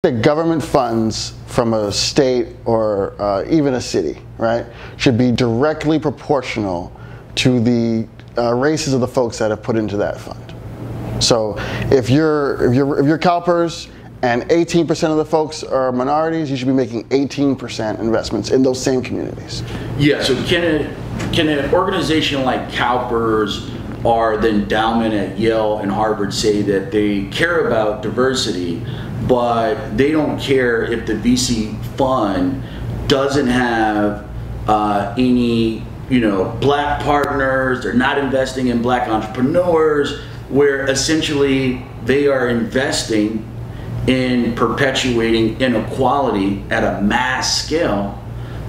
The government funds from a state or even a city, right, should be directly proportional to the races of the folks that have put into that fund. So if you're CalPERS and 18% of the folks are minorities, you should be making 18% investments in those same communities. Yeah, so can an organization like CalPERS or the endowment at Yale and Harvard say that they care about diversity, but they don't care if the VC fund doesn't have any black partners, they're not investing in black entrepreneurs, where essentially they are investing in perpetuating inequality at a mass scale?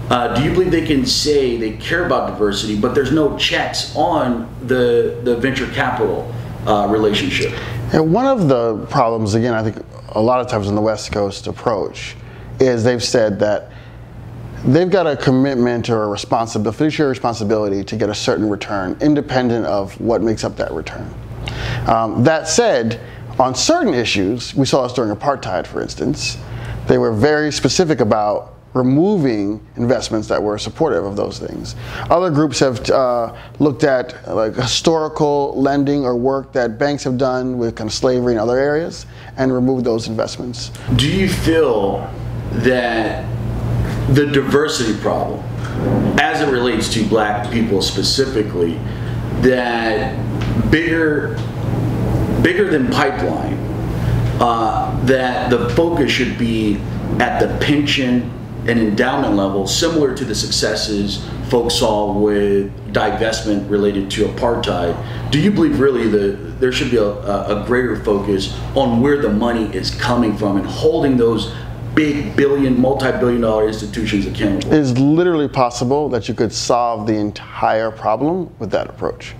Do you believe they can say they care about diversity, but there's no checks on the venture capital relationship? And one of the problems, again, I think a lot of times in the West Coast approach, is they've said that they've got a commitment or a fiduciary responsibility to get a certain return, independent of what makes up that return. That said, on certain issues, we saw this during apartheid, for instance, they were very specific about removing investments that were supportive of those things. Other groups have looked at like historical lending or work that banks have done with kind of slavery in other areas and removed those investments. Do you feel that the diversity problem, as it relates to black people specifically, that bigger than pipeline, that the focus should be at the pension and endowment level, similar to the successes folks saw with divestment related to apartheid? Do you believe really there should be a greater focus on where the money is coming from and holding those big multi-billion-dollar institutions accountable? It is literally possible that you could solve the entire problem with that approach.